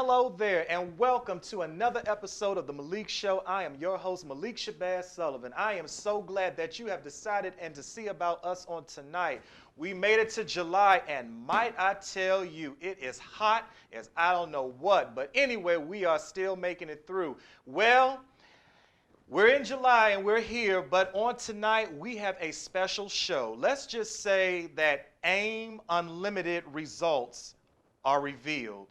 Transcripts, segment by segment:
hello there, and welcome to another episode of The Malik Show. I am your host, Malik Shabazz Sullivan. I am so glad that you have decided and to see about us on tonight. We made it to July, and might I tell you, it is hot as I don't know what. But anyway, we are still making it through. Well, we're in July and we're here, but on tonight we have a special show. Let's just say that AIM Unlimited results are revealed.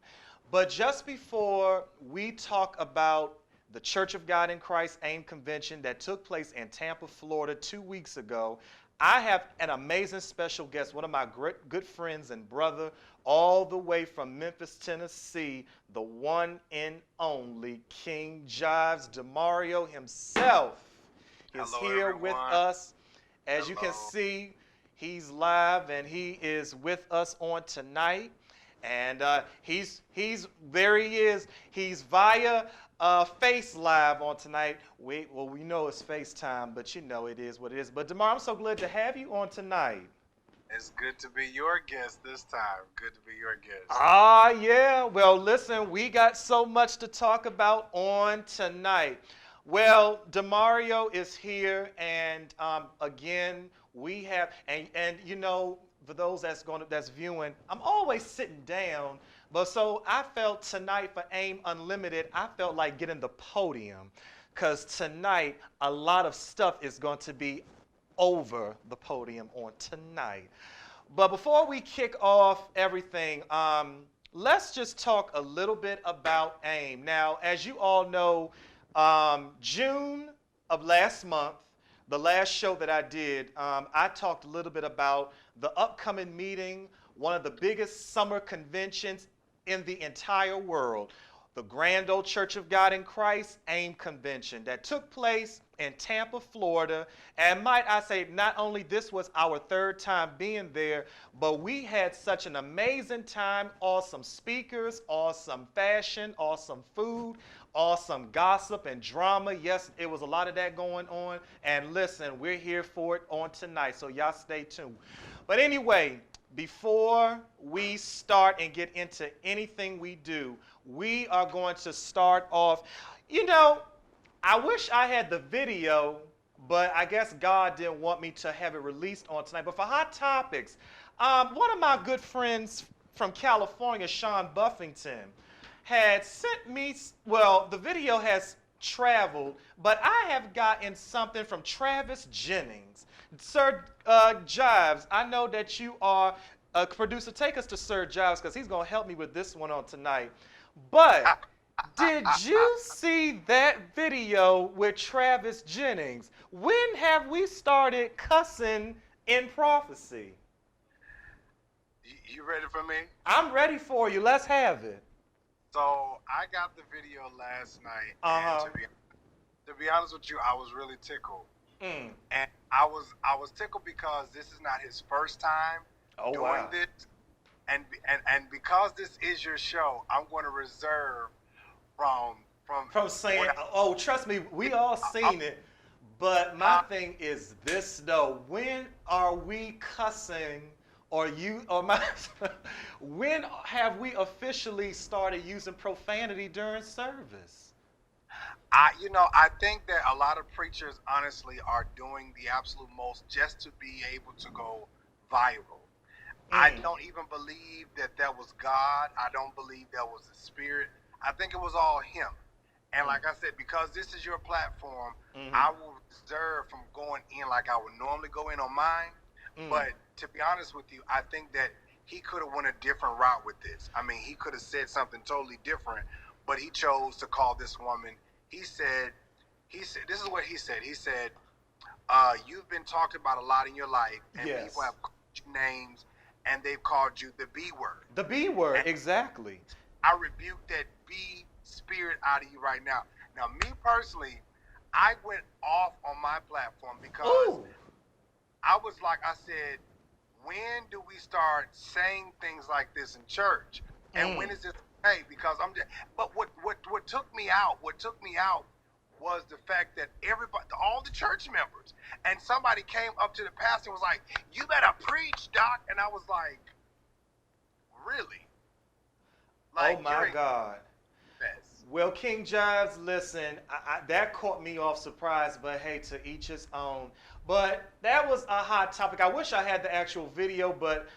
But just before we talk about the Church of God in Christ AIM convention that took place in Tampa, Florida 2 weeks ago, I have an amazing special guest, one of my good friends and brother, all the way from Memphis, Tennessee, the one and only King JIVES, DEMARIO himself is here everyone. with us. As you can see, he's live and he is with us on tonight. And there he is. He's via Face Live on tonight. We know it's FaceTime, but you know it is what it is. But DeMar, I'm so glad to have you on tonight. It's good to be your guest this time. Good to be your guest. Yeah. Well, listen, we got so much to talk about on tonight. Well, DeMario is here, and again, we have, and you know, for those that's viewing, I'm always sitting down, but so I felt tonight for AIM Unlimited, I felt like getting the podium, because tonight a lot of stuff is going to be over the podium on tonight. But before we kick off everything, let's just talk a little bit about AIM. Now, as you all know, June of last month, the last show that I did, I talked a little bit about the upcoming meeting, one of the biggest summer conventions in the entire world, the Grand Old Church of God in Christ AIM Convention that took place in Tampa, Florida. And might I say, not only this was our third time being there, but we had such an amazing time, awesome speakers, awesome fashion, awesome food, awesome gossip and drama. Yes, it was a lot of that going on. And listen, we're here for it on tonight, so y'all stay tuned. But anyway, before we start and get into anything we do, we are going to start off. You know, I wish I had the video, but I guess God didn't want me to have it released on tonight. But for Hot Topics, one of my good friends from California, Sean Buffington, had sent me, well, the video has traveled, but I have gotten something from Travis Jennings. Sir JIVES, I know that you are a producer. Take us to Sir JIVES because he's going to help me with this one on tonight. But did you see that video with Travis Jennings? When have we started cussing in prophecy? You ready for me? I'm ready for you. Let's have it. So I got the video last night, and to be honest with you, I was really tickled. And I was tickled because this is not his first time doing this, and because this is your show, I'm going to reserve from saying, oh, trust me, we all seen it. But my thing is this though: when are we cussing? When have we officially started using profanity during service? I think that a lot of preachers honestly are doing the absolute most just to be able to go viral. I don't even believe that was God. I don't believe that was the Spirit. I think it was all him. And like I said, because this is your platform, I will reserve from going in like I would normally go in on mine. But to be honest with you, I think that he could have went a different route with this. I mean, he could have said something totally different, but he chose to call this woman. He said, this is what he said. He said, you've been talked about a lot in your life, and people have called you names, and they've called you the B word. The B word, and exactly. I rebuke that B spirit out of you right now. Now, me personally, I went off on my platform because I was like, I said, when do we start saying things like this in church? And when is this okay? Because I'm just, but what took me out was the fact that everybody, all the church members, and somebody came up to the pastor and was like, "You better preach, Doc." And I was like, really? Like, oh my God. Well, King Jives, listen, that caught me off surprise, but hey, to each his own. But that was a hot topic. I wish I had the actual video, but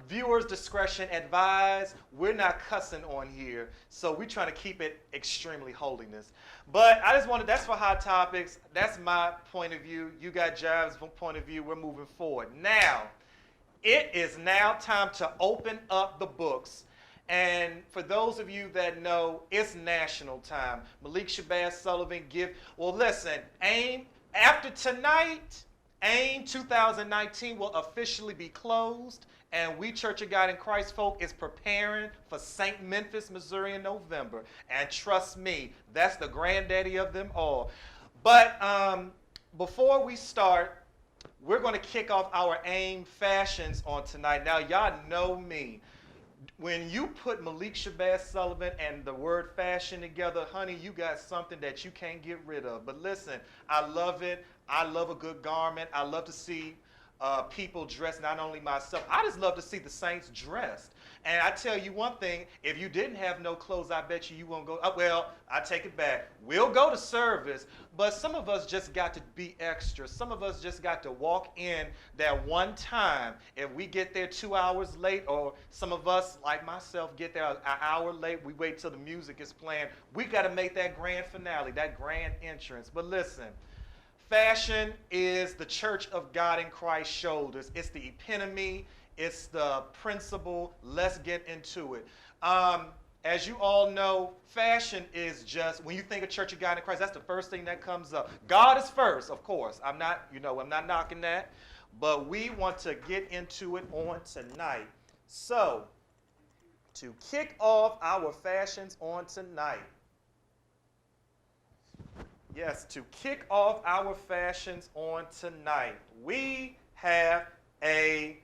viewers' discretion advised. We're not cussing on here, so we're trying to keep it extremely holiness. But I just wanted, that's for hot topics. That's my point of view. You got Jives' point of view. We're moving forward. Now, it is now time to open up the books. And for those of you that know, it's national time. Malik Shabazz Sullivan well, listen, AIM, after tonight, AIM 2019 will officially be closed. And we Church of God in Christ folk is preparing for St. Memphis, Missouri in November. And trust me, that's the granddaddy of them all. But before we start, we're going to kick off our AIM fashions on tonight. Now, y'all know me. When you put Malik Shabazz Sullivan and the word fashion together, honey, you got something that you can't get rid of. But listen, I love it. I love a good garment. I love to see people dressed, not only myself. I just love to see the saints dressed. And I tell you one thing, if you didn't have no clothes, I bet you won't go. Well, I take it back. We'll go to service, but some of us just got to be extra. Some of us just got to walk in that one time. If we get there 2 hours late, or some of us, like myself, get there an hour late, we wait till the music is playing. We got to make that grand finale, that grand entrance. But listen, fashion is the Church of God in Christ's shoulders. It's the epitome. It's the principle. Let's get into it. As you all know, fashion is just, when you think of Church of God in Christ, that's the first thing that comes up. God is first, of course. I'm not knocking that. But we want to get into it on tonight. So, to kick off our fashions on tonight. Yes, to kick off our fashions on tonight, we have a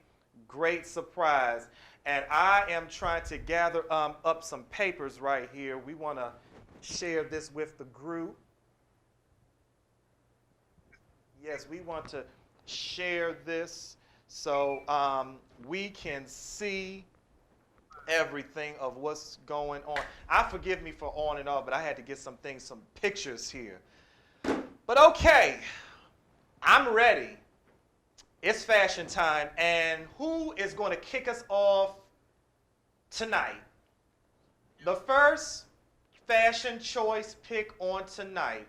great surprise. And I am trying to gather up some papers right here. We want to share this with the group. Yes, we want to share this so we can see everything of what's going on. Forgive me for on and off, but I had to get some pictures here. But okay, I'm ready. It's fashion time, and who is going to kick us off tonight? The first fashion choice pick on tonight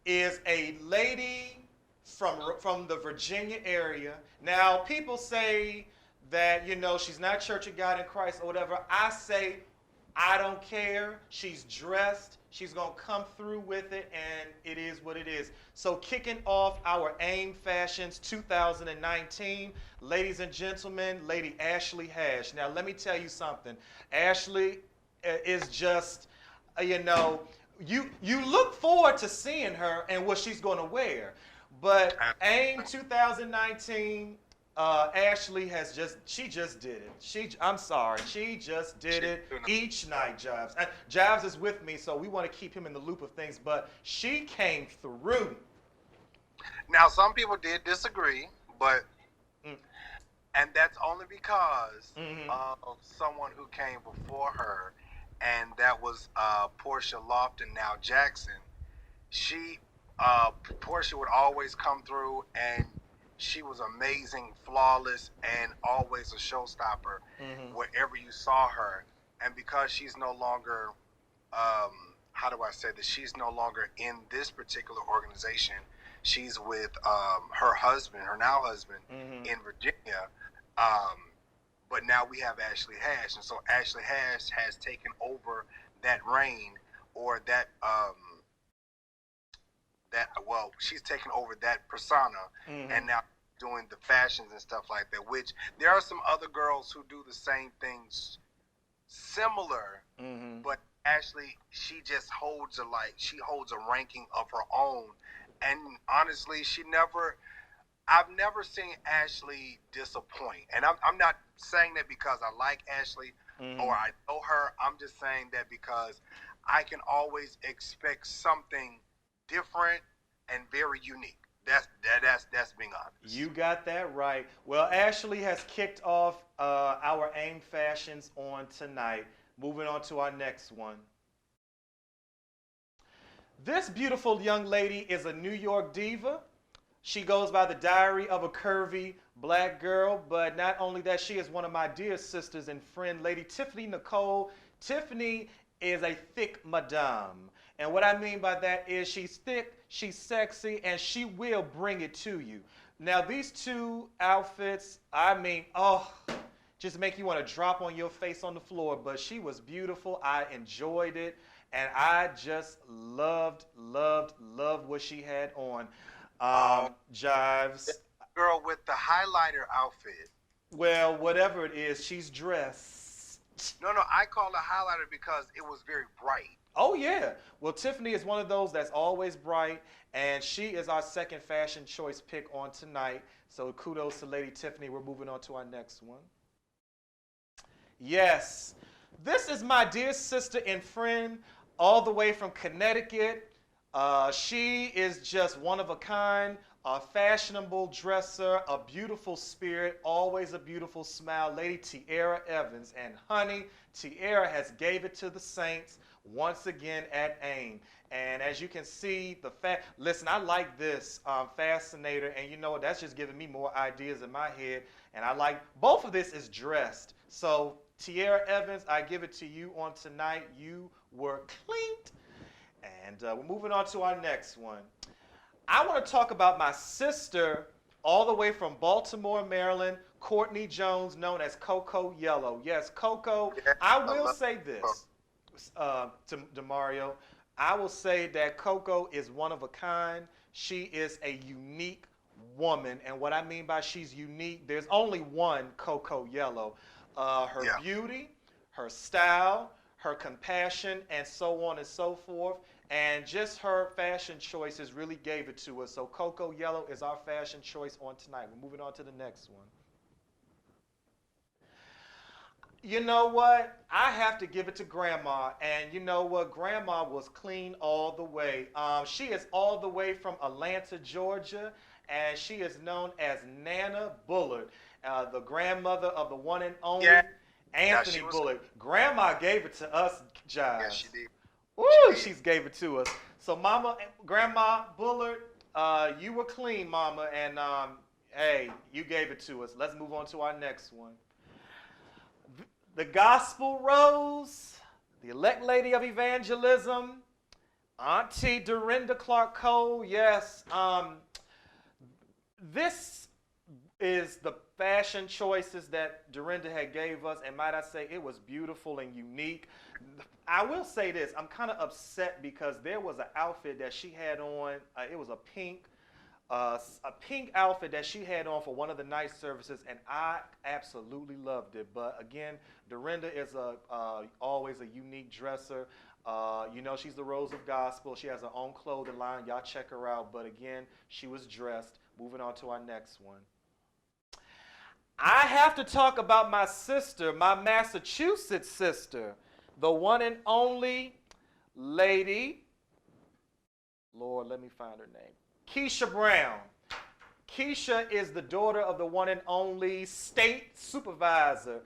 is a lady from the Virginia area. Now, people say that, she's not Church of God in Christ or whatever. I say, I don't care. She's dressed. She's going to come through with it, and it is what it is. So kicking off our AIM Fashions 2019, ladies and gentlemen, Lady Ashley Hash. Now, let me tell you something. Ashley is just, you look forward to seeing her and what she's going to wear. But AIM 2019, Ashley she just did it. She just did it each night, Jives. And Jives is with me, so we want to keep him in the loop of things, but she came through. Now, some people did disagree, but, and that's only because of someone who came before her, and that was Portia Lofton, now Jackson. Portia would always come through, and she was amazing, flawless, and always a showstopper wherever you saw her. And because she's no longer, how do I say this? She's no longer in this particular organization. She's with her husband, her now husband, in Virginia. But now we have Ashley Hash. And so Ashley Hash has taken over that reign, or she's taken over that persona, and now doing the fashions and stuff like that, which there are some other girls who do the same things similar, but Ashley, she just holds a ranking of her own. And honestly, I've never seen Ashley disappoint. And I'm not saying that because I like Ashley or I know her. I'm just saying that because I can always expect something different and very unique. That's being honest. You got that right. Well, Ashley has kicked off our AIM Fashions on tonight. Moving on to our next one. This beautiful young lady is a New York diva. She goes by the Diary of a Curvy Black Girl, but not only that, she is one of my dear sisters and friend, Lady Tiffany Nicole. Tiffany is a thick madame. And what I mean by that is she's thick, she's sexy, and she will bring it to you. Now, these two outfits, I mean, oh, just make you want to drop on your face on the floor, but she was beautiful. I enjoyed it, and I just loved what she had on. Jives. Girl with the highlighter outfit. Well, whatever it is, she's dressed. No, I call it highlighter because it was very bright. Oh, yeah. Well, Tiffany is one of those that's always bright, and she is our second fashion choice pick on tonight. So kudos to Lady Tiffany. We're moving on to our next one. Yes, this is my dear sister and friend all the way from Connecticut. She is just one of a kind, a fashionable dresser, a beautiful spirit, always a beautiful smile, Lady Tiara Evans. And honey, Tiara has gave it to the Saints once again at AIM. And as you can see, listen, I like this fascinator, and you know what, that's just giving me more ideas in my head. And I like, both of this is dressed. So Tiara Evans, I give it to you on tonight. You were cleaned. And we're moving on to our next one. I want to talk about my sister all the way from Baltimore, Maryland, Courtney Jones, known as Coco Yellow. Yes, Coco, I will say this, to DeMario. I will say that Coco is one of a kind. She is a unique woman. And what I mean by she's unique, there's only one Coco Yellow. Her beauty, her style, her compassion, and so on and so forth. And just her fashion choices really gave it to us. So Coco Yellow is our fashion choice on tonight. We're moving on to the next one. You know what? I have to give it to Grandma. And you know what? Grandma was clean all the way. She is all the way from Atlanta, Georgia. And she is known as Nana Bullard, the grandmother of the one and only Anthony Bullard. Grandma gave it to us, Jives. Yeah, she did. Woo, she's gave it to us. So Grandma Bullard, you were clean, Mama, and hey, you gave it to us. Let's move on to our next one. The Gospel Rose, the elect lady of evangelism, Auntie Dorinda Clark Cole. Yes, this is the fashion choices that Dorinda had gave us, and might I say, it was beautiful and unique. I will say this, I'm kind of upset because there was an outfit that she had on, it was a pink outfit that she had on for one of the night services, and I absolutely loved it. But again, Dorinda is always a unique dresser. You know, she's the Rose of Gospel. She has her own clothing line. Y'all check her out. But again, she was dressed. Moving on to our next one. I have to talk about my sister, my Massachusetts sister, the one and only Lady, Lord, let me find her name, Keisha Brown. Keisha is the daughter of the one and only state supervisor.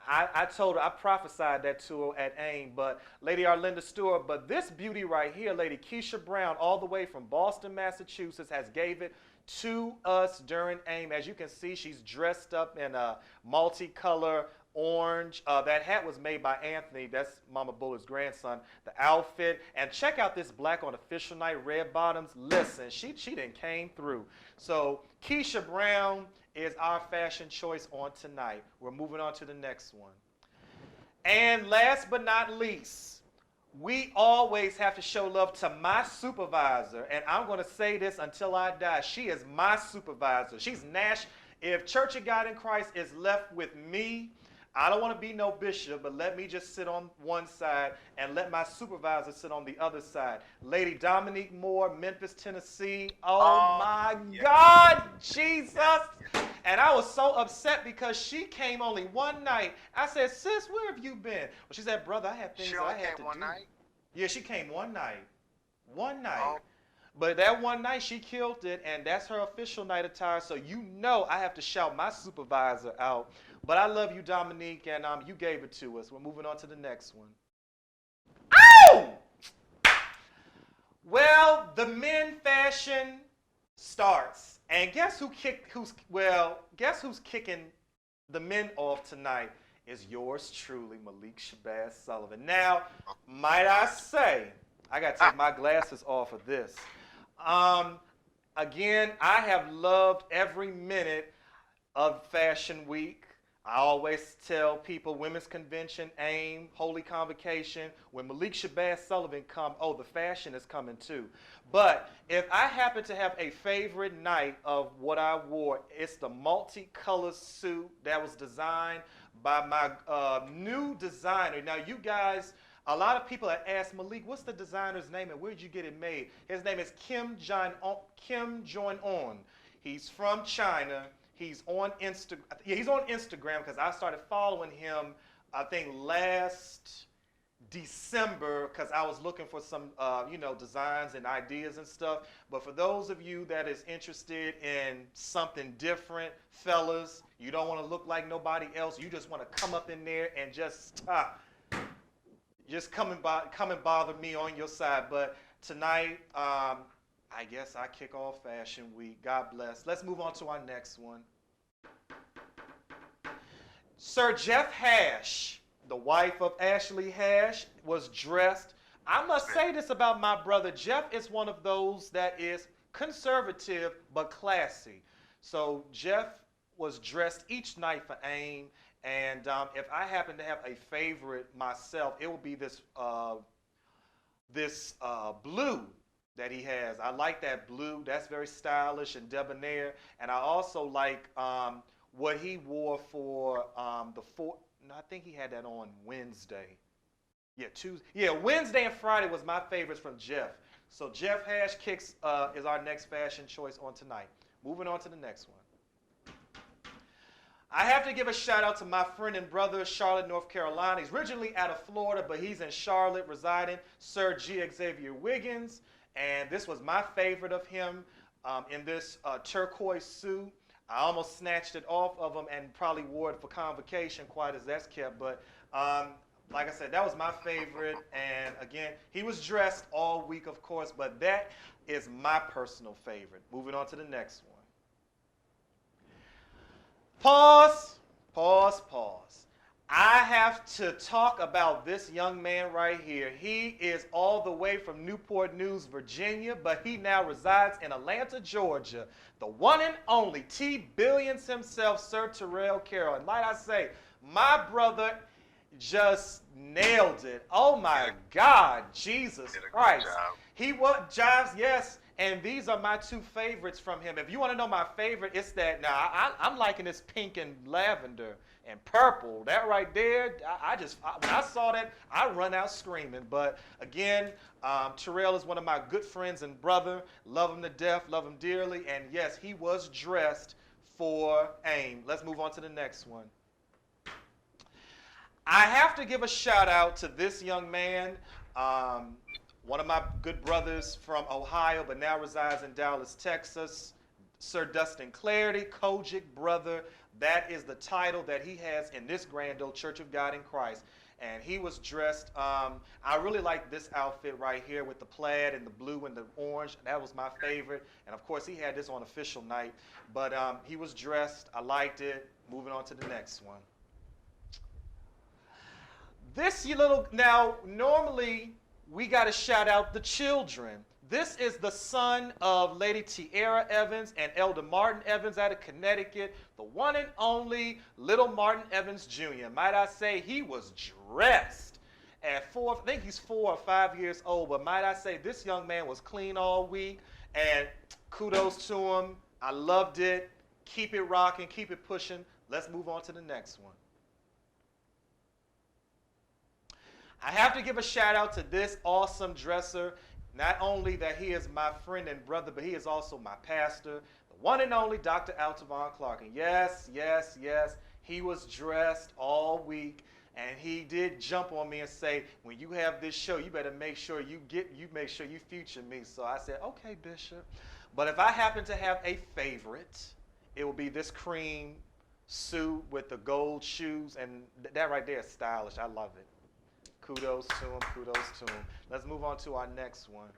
I told her, I prophesied that to her at AIM, but Lady Arlinda Stewart, but this beauty right here, Lady Keisha Brown, all the way from Boston, Massachusetts, has gave it to us during AIM. As you can see, she's dressed up in a multicolor orange. That hat was made by Anthony. That's Mama Bullard's grandson. The outfit. And check out this black on official night, red bottoms. Listen, she done came through. So Keisha Brown is our fashion choice on tonight. We're moving on to the next one. And last but not least, we always have to show love to my supervisor, and I'm going to say this until I die. She is my supervisor. She's Nash. If Church of God in Christ is left with me, I don't want to be no bishop, but let me just sit on one side and let my supervisor sit on the other side. Lady Dominique Moore, Memphis, Tennessee. Oh my God, Jesus. And I was so upset because she came only one night. I said, sis, where have you been? Well, she said, brother, I have things I had to do. One night? Yeah, she came one night. One night. Oh. But that one night, she killed it, and that's her official night attire, so you know I have to shout my supervisor out. But I love you, Dominique, and you gave it to us. We're moving on to the next one. Ow! Well, the men fashion starts, and guess who's kicking the men off tonight is yours truly, Malik Shabazz Sullivan. Now, might I say, I got to take my glasses off of this. Again, I have loved every minute of Fashion Week. I always tell people Women's Convention, AIM, Holy Convocation, when Malik Shabazz Sullivan come, oh, the fashion is coming too. But if I happen to have a favorite night of what I wore, it's the multicolored suit that was designed by my new designer. Now, you guys, a lot of people have asked Malik, what's the designer's name and where did you get it made? His name is Kim Jong-un. He's from China. He's on Instagram. Yeah, he's on Instagram because I started following him, I think, last December because I was looking for some, designs and ideas and stuff. But for those of you that is interested in something different, fellas, you don't want to look like nobody else. You just want to come up in there and just come and bother me on your side. But tonight, I guess I kick off Fashion Week. God bless. Let's move on to our next one. Sir Jeff Hash, the wife of Ashley Hash, was dressed. I must say this about my brother. Jeff is one of those that is conservative but classy. So Jeff was dressed each night for AIM. And if I happen to have a favorite myself, it will be this blue that he has. I like that blue. That's very stylish and debonair. And I also like what he wore for I think he had that on Wednesday. Yeah, Tuesday. Yeah, Wednesday and Friday was my favorites from Jeff. So Jeff Hash is our next fashion choice on tonight. Moving on to the next one. I have to give a shout out to my friend and brother, Charlotte, North Carolina. He's originally out of Florida, but he's in Charlotte residing, Sir G. Xavier Wiggins. And this was my favorite of him in this turquoise suit. I almost snatched it off of him and probably wore it for convocation, quite as that's kept. But like I said, that was my favorite. And again, he was dressed all week, of course, but that is my personal favorite. Moving on to the next one. Pause, pause, pause. I have to talk about this young man right here. He is all the way from Newport News, Virginia, but he now resides in Atlanta, Georgia. The one and only T. Billions himself, Sir Terrell Carroll. And might I say, my brother just nailed it. Oh my God, Jesus Christ. He was Jives, yes. And these are my two favorites from him. If you want to know my favorite, it's that. Now, I'm liking this pink and lavender and purple. That right there, when I saw that, I run out screaming. But again, Terrell is one of my good friends and brother. Love him to death, love him dearly. And yes, he was dressed for AIM. Let's move on to the next one. I have to give a shout out to this young man. One of my good brothers from Ohio, but now resides in Dallas, Texas, Sir Dustin Clarity, COGIC brother. That is the title that he has in this grand old Church of God in Christ. And he was dressed, I really like this outfit right here with the plaid and the blue and the orange. That was my favorite. And of course, he had this on official night. But he was dressed. I liked it. Moving on to the next one. Now, normally, we got to shout out the children. This is the son of Lady Tiara Evans and Elder Martin Evans out of Connecticut, the one and only little Martin Evans Jr. Might I say, he was dressed at I think he's 4 or 5 years old, but might I say, this young man was clean all week, and kudos to him. I loved it. Keep it rocking, keep it pushing. Let's move on to the next one. I have to give a shout out to this awesome dresser. Not only that he is my friend and brother, but he is also my pastor, the one and only Dr. Altavon Clark. And yes, yes, yes, he was dressed all week, and he did jump on me and say, when you have this show, you better make sure you feature me. So I said, okay, Bishop. But if I happen to have a favorite, it will be this cream suit with the gold shoes, and that right there is stylish. I love it. Kudos to him, kudos to him. Let's move on to our next one.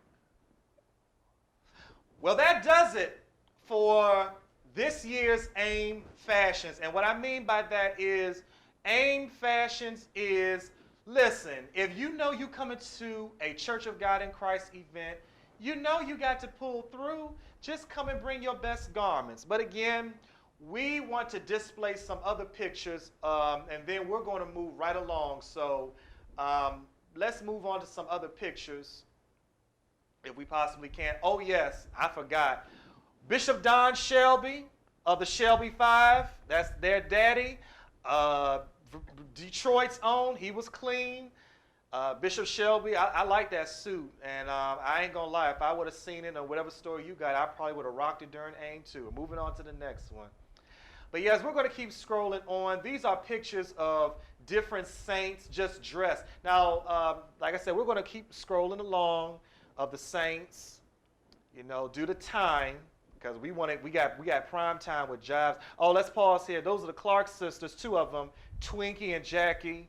Well, that does it for this year's AIM Fashions. And what I mean by that is AIM Fashions is, listen, if you know you coming to a Church of God in Christ event, you know you got to pull through, just come and bring your best garments. But again, we want to display some other pictures, and then we're going to move right along. So let's move on to some other pictures if we possibly can. Oh, yes, I forgot. Bishop Don Shelby of the Shelby Five, that's their daddy. Detroit's own, he was clean. Bishop Shelby, I like that suit, and I ain't gonna lie, if I would have seen it or whatever story you got, I probably would have rocked it during AIM too. Moving on to the next one. But yes, we're gonna keep scrolling on. These are pictures of different saints just dressed. Now, like I said, we're gonna keep scrolling along of the saints, you know, due to time, because we got prime time with Jives. Oh, let's pause here. Those are the Clark sisters, two of them, Twinkie and Jackie.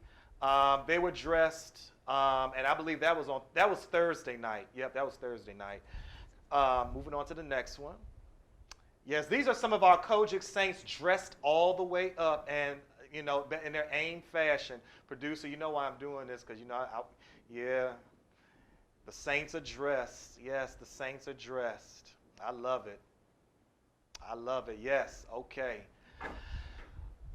They were dressed, and I believe that was Thursday night. Yep, that was Thursday night. Moving on to the next one. Yes, these are some of our COGIC saints dressed all the way up, and you know, in their AIM fashion. Producer, you know why I'm doing this, because you know, yeah, the saints are dressed. Yes, the saints are dressed. I love it. I love it. Yes. Okay.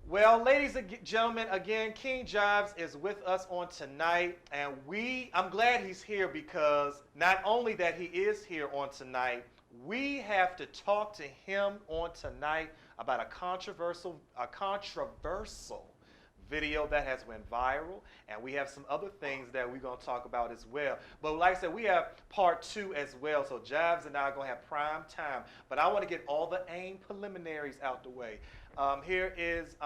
Well, ladies and gentlemen, again, King Jives is with us on tonight, and I'm glad he's here because not only that he is here on tonight, we have to talk to him on tonight about a controversial video that has went viral, and we have some other things that we're going to talk about as well. But like I said, we have part 2 as well, so Jives and I are going to have prime time. But I want to get all the AIM preliminaries out the way. Here is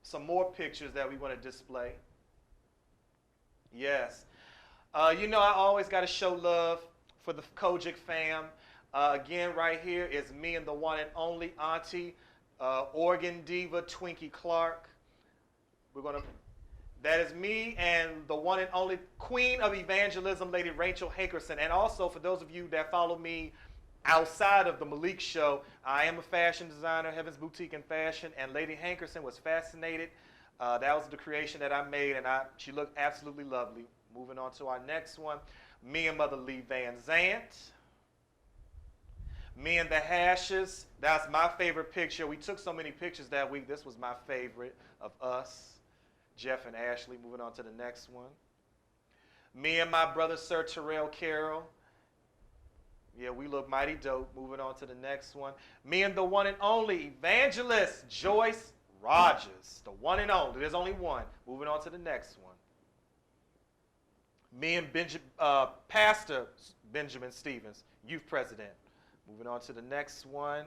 some more pictures that we want to display. Yes. You know, I always got to show love for the COGIC fam. Again, right here is me and the one and only auntie, organ diva Twinkie Clark. That is me and the one and only queen of evangelism, Lady Rachel Hankerson. And also, for those of you that follow me outside of the Malik show, I am a fashion designer, Heaven's Boutique in Fashion, and Lady Hankerson was fascinated. That was the creation that I made, and she looked absolutely lovely. Moving on to our next one, me and Mother Lee Van Zant. Me and the Hashes, that's my favorite picture. We took so many pictures that week. This was my favorite of us, Jeff and Ashley. Moving on to the next one. Me and my brother, Sir Terrell Carroll. Yeah, we look mighty dope. Moving on to the next one. Me and the one and only evangelist, Joyce Rogers. The one and only. There's only one. Moving on to the next one. Me and Pastor Benjamin Stevens, youth president. Moving on to the next one.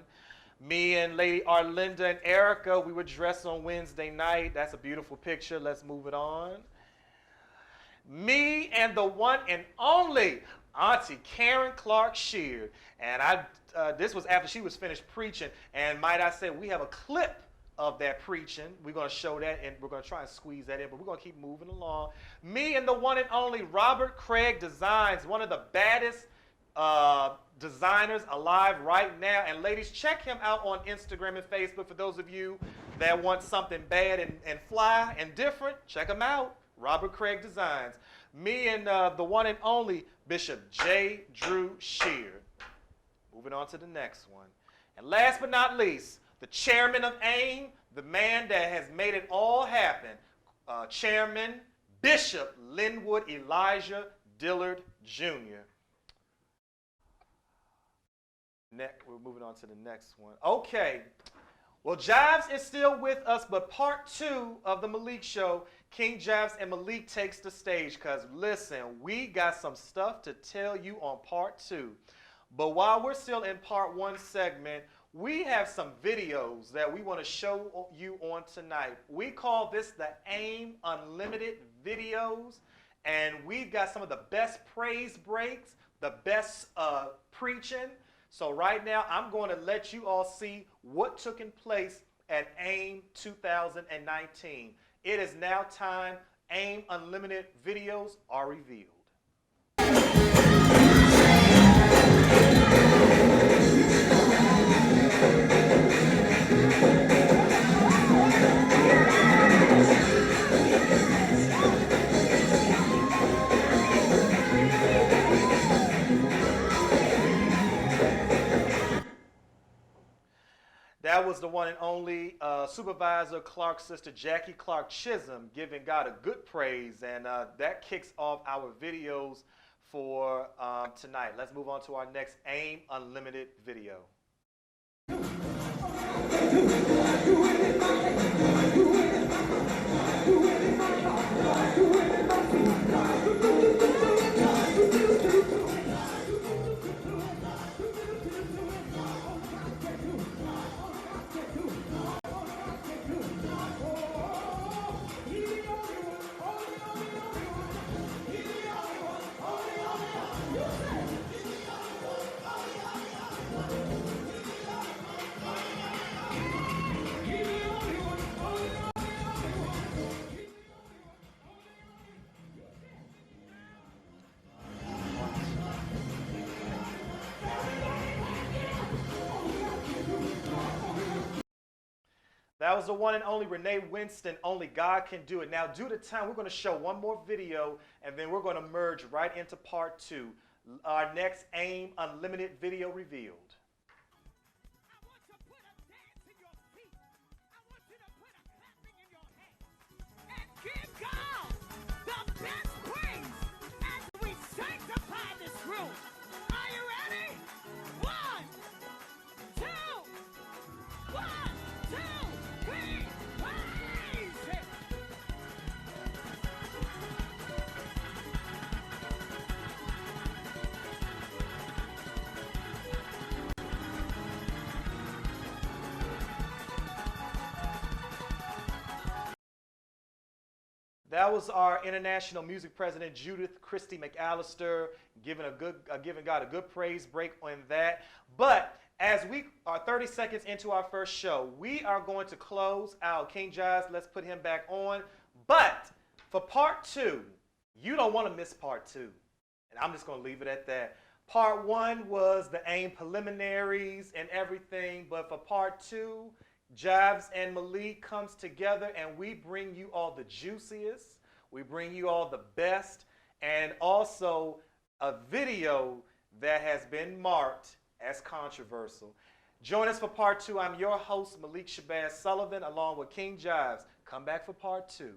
Me and Lady Arlinda and Erica, we were dressed on Wednesday night. That's a beautiful picture. Let's move it on. Me and the one and only Auntie Karen Clark Sheard. And this was after she was finished preaching. And might I say, we have a clip of that preaching. We're going to show that, and we're going to try and squeeze that in, but we're going to keep moving along. Me and the one and only Robert Craig Designs, one of the baddest designers alive right now. And ladies, check him out on Instagram and Facebook. For those of you that want something bad and fly and different, check him out. Robert Craig Designs. Me and the one and only Bishop J. Drew Sheard. Moving on to the next one. And last but not least, the chairman of AIM, the man that has made it all happen, Chairman Bishop Linwood Elijah Dillard Jr. We're moving on to the next one. Okay. Well, Jives is still with us, but part 2 of the Malik show, King Jives and Malik takes the stage, because listen, we got some stuff to tell you on part 2. But while we're still in part 1 segment, we have some videos that we want to show you on tonight. We call this the AIM Unlimited videos, and we've got some of the best praise breaks, the best preaching. So right now, I'm going to let you all see what took in place at AIM 2019. It is now time. AIM Unlimited videos are revealed. That was the one and only Supervisor Clark's sister, Jackie Clark Chisholm, giving God a good praise. And that kicks off our videos for tonight. Let's move on to our next AIM Unlimited video. That was the one and only Renee Winston, Only God Can Do It. Now, due to time, we're going to show one more video, and then we're going to merge right into part 2. Our next AIM Unlimited video revealed. I want to put a dance in your feet. I want you to put a clapping in your hands. And give God the best praise as we sanctify this room. Are you ready? 1, 2, 1, 2, 3, praise Him. That was our international music president, Judith Christie McAllister, giving God a good praise break on that. But as we are 30 seconds into our first show, we are going to close out. King Jives, let's put him back on. But for part 2, you don't want to miss part 2. And I'm just going to leave it at that. Part 1 was the AIM preliminaries and everything. But for part 2, Jives and Malik comes together and we bring you all the juiciest, we bring you all the best, and also a video that has been marked as controversial. Join us for part 2. I'm your host, Malik Shabazz Sullivan, along with King Jives. Come back for part 2.